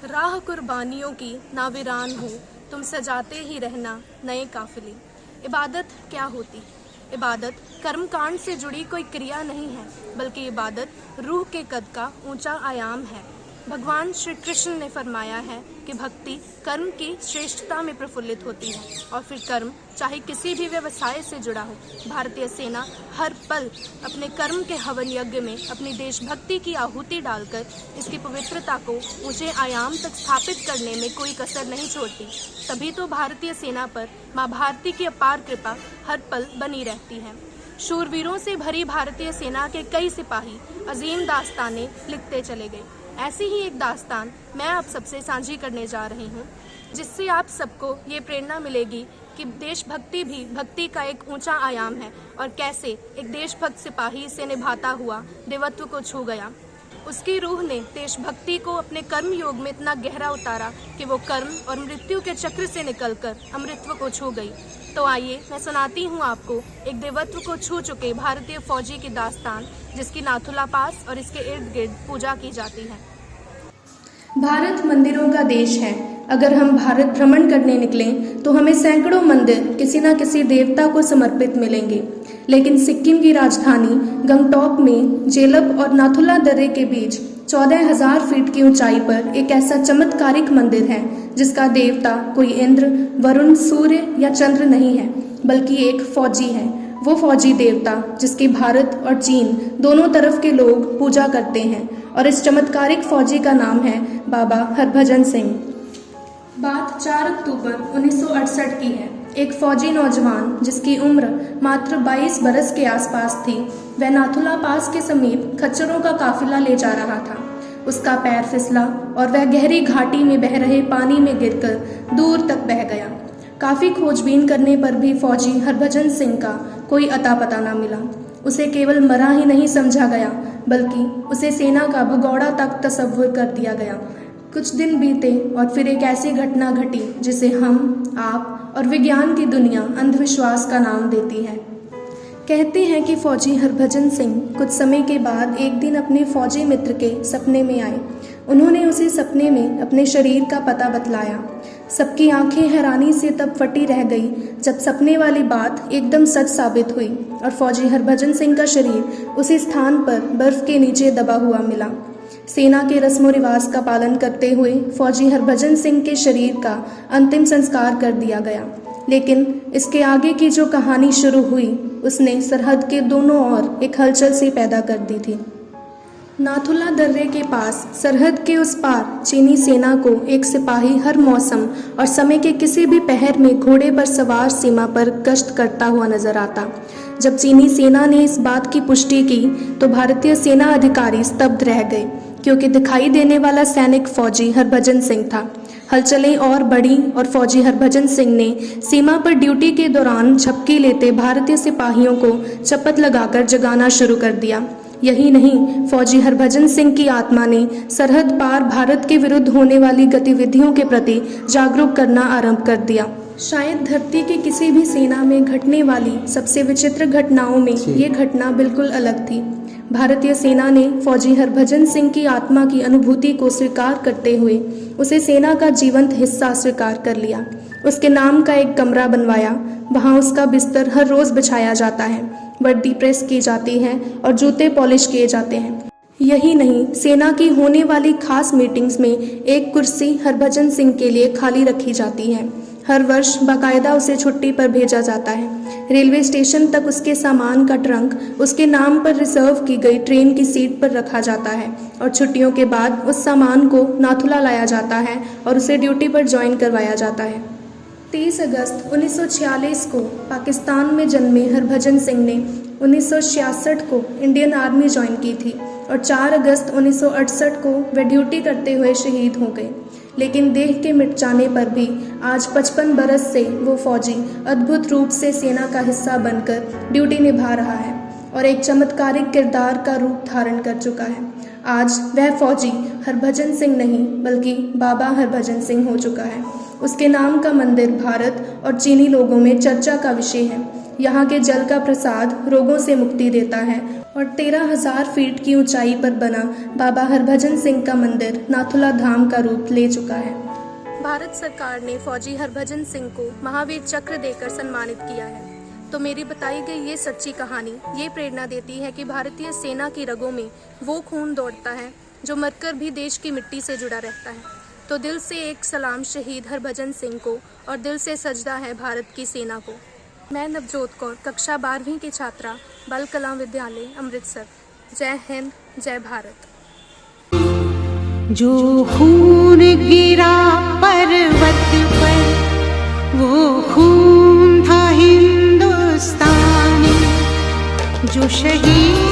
राह कुर्बानियों की ना वीरान हो, तुम सजाते ही रहना नए काफिले। इबादत क्या होती? इबादत कर्मकांड से जुड़ी कोई क्रिया नहीं है, बल्कि इबादत रूह के कद का ऊंचा आयाम है। भगवान श्री कृष्ण ने फरमाया है कि भक्ति कर्म की श्रेष्ठता में प्रफुल्लित होती है, और फिर कर्म चाहे किसी भी व्यवसाय से जुड़ा हो। भारतीय सेना हर पल अपने कर्म के हवन यज्ञ में अपनी देशभक्ति की आहुति डालकर इसकी पवित्रता को ऊंचे आयाम तक स्थापित करने में कोई कसर नहीं छोड़ती। तभी तो भारतीय सेना पर माँ भारती की अपार कृपा हर पल बनी रहती है। शूरवीरों से भरी भारतीय सेना के कई सिपाही अजीम दास्तानें लिखते चले गए। ऐसी ही एक दास्तान मैं आप सबसे साझी करने जा रही हूँ, जिससे आप सबको ये प्रेरणा मिलेगी कि देशभक्ति भी भक्ति का एक ऊंचा आयाम है, और कैसे एक देशभक्त सिपाही इसे निभाता हुआ देवत्व को छू गया। उसकी रूह ने देशभक्ति को अपने कर्म योग में इतना गहरा उतारा कि वो कर्म और मृत्यु के चक्र से निकलकर अमृतत्व को छू गई। तो आइए मैं सुनाती हूँ आपको एक देवत्व को छू चुके भारतीय फौजी की दास्तान, जिसकी नाथुला पास और इसके इर्द गिर्द पूजा की जाती है। भारत मंदिरों का देश है। अगर हम भारत भ्रमण करने निकलें तो हमें सैकड़ों मंदिर किसी न किसी देवता को समर्पित मिलेंगे। लेकिन सिक्किम की राजधानी गंगटोक में जेलब और नाथुला दर्रे के बीच 14,000 फीट की ऊंचाई पर एक ऐसा चमत्कारिक मंदिर है जिसका देवता कोई इंद्र, वरुण, सूर्य या चंद्र नहीं है, बल्कि एक फौजी है। वो फौजी देवता जिसकी भारत और चीन दोनों तरफ के लोग पूजा करते हैं, और इस चमत्कारिक फौजी का नाम है बाबा हरभजन सिंह। बात 4 अक्टूबर 1968 की है। एक फौजी नौजवान जिसकी उम्र मात्र 22 बरस के आसपास थी, वह नाथुला पास के समीप खच्चरों का काफिला ले जा रहा था। उसका पैर फिसला और वह गहरी घाटी में बह रहे पानी में गिरकर दूर तक बह गया। काफ़ी खोजबीन करने पर भी फौजी हरभजन सिंह का कोई अता पता न मिला। उसे केवल मरा ही नहीं समझा गया, बल्कि उसे सेना का भगौड़ा तक तस्वुर कर दिया गया। कुछ दिन बीते और फिर एक ऐसी घटना घटी जिसे हम, आप और विज्ञान की दुनिया अंधविश्वास का नाम देती है। कहते हैं कि फौजी हरभजन सिंह कुछ समय के बाद एक दिन अपने फौजी मित्र के सपने में आए। उन्होंने उसे सपने में अपने शरीर का पता बतलाया। सबकी आंखें हैरानी से तब फटी रह गई जब सपने वाली बात एकदम सच साबित हुई और फौजी हरभजन सिंह का शरीर उसी स्थान पर बर्फ के नीचे दबा हुआ मिला। सेना के रस्मों रिवाज का पालन करते हुए फौजी हरभजन सिंह के शरीर का अंतिम संस्कार कर दिया गया। लेकिन इसके आगे की जो कहानी शुरू हुई उसने सरहद के दोनों ओर एक हलचल सी पैदा कर दी थी। नाथुला दर्रे के पास सरहद के उस पार चीनी सेना को एक सिपाही हर मौसम और समय के किसी भी पहर में घोड़े पर सवार सीमा पर गश्त करता हुआ नजर आता। जब चीनी सेना ने इस बात की पुष्टि की तो भारतीय सेना अधिकारी स्तब्ध रह गए, क्योंकि दिखाई देने वाला सैनिक फौजी हरभजन सिंह था। हलचलें और बढ़ी और फौजी हरभजन सिंह ने सीमा पर ड्यूटी के दौरान झपकी लेते भारतीय सिपाहियों को शपथ लगाकर जगाना शुरू कर दिया। यही नहीं, फौजी हरभजन सिंह की आत्मा ने सरहद पार भारत के विरुद्ध होने वाली गतिविधियों के प्रति जागरूक करना आरंभ कर दिया। शायद धरती की किसी भी सेना में घटने वाली सबसे विचित्र घटनाओं में ये घटना बिल्कुल अलग थी। भारतीय सेना ने फौजी हरभजन सिंह की आत्मा की अनुभूति को स्वीकार करते हुए उसे सेना का जीवंत हिस्सा स्वीकार कर लिया। उसके नाम का एक कमरा बनवाया। वहाँ उसका बिस्तर हर रोज बिछाया जाता है, वर्दी प्रेस की जाती है और जूते पॉलिश किए जाते हैं। यही नहीं, सेना की होने वाली खास मीटिंग्स में एक कुर्सी हरभजन सिंह के लिए खाली रखी जाती है। हर वर्ष बाकायदा उसे छुट्टी पर भेजा जाता है। रेलवे स्टेशन तक उसके सामान का ट्रंक उसके नाम पर रिजर्व की गई ट्रेन की सीट पर रखा जाता है, और छुट्टियों के बाद उस सामान को नाथुला लाया जाता है और उसे ड्यूटी पर ज्वाइन करवाया जाता है। 30 अगस्त 1946 को पाकिस्तान में जन्मे हरभजन सिंह ने 1966 को इंडियन आर्मी ज्वाइन की थी, और 4 अगस्त 1968 को वे ड्यूटी करते हुए शहीद हो गए। लेकिन देह के मिट जाने पर भी आज 55 बरस से वो फौजी अद्भुत रूप से सेना का हिस्सा बनकर ड्यूटी निभा रहा है और एक चमत्कारिक किरदार का रूप धारण कर चुका है। आज वह फौजी हरभजन सिंह नहीं, बल्कि बाबा हरभजन सिंह हो चुका है। उसके नाम का मंदिर भारत और चीनी लोगों में चर्चा का विषय है। यहाँ के जल का प्रसाद रोगों से मुक्ति देता है और 13,000 फीट की ऊंचाई पर बना बाबा हरभजन सिंह का मंदिर नाथुला धाम का रूप ले चुका है। भारत सरकार ने फौजी हरभजन सिंह को महावीर चक्र देकर सम्मानित किया है। तो मेरी बताई गई ये सच्ची कहानी ये प्रेरणा देती है कि भारतीय सेना की रगों में वो खून दौड़ता है जो मरकर भी देश की मिट्टी से जुड़ा रहता है। तो दिल से एक सलाम शहीद हरभजन सिंह को और दिल से सजदा है भारत की सेना को। मैं नवजोत कौर कक्षा 12वीं की छात्रा बल कला विद्यालय अमृतसर। जय हिंद जय भारत। जो खून गिरा पर्वत पर वो खून था हिंदुस्तानी, जो शहीद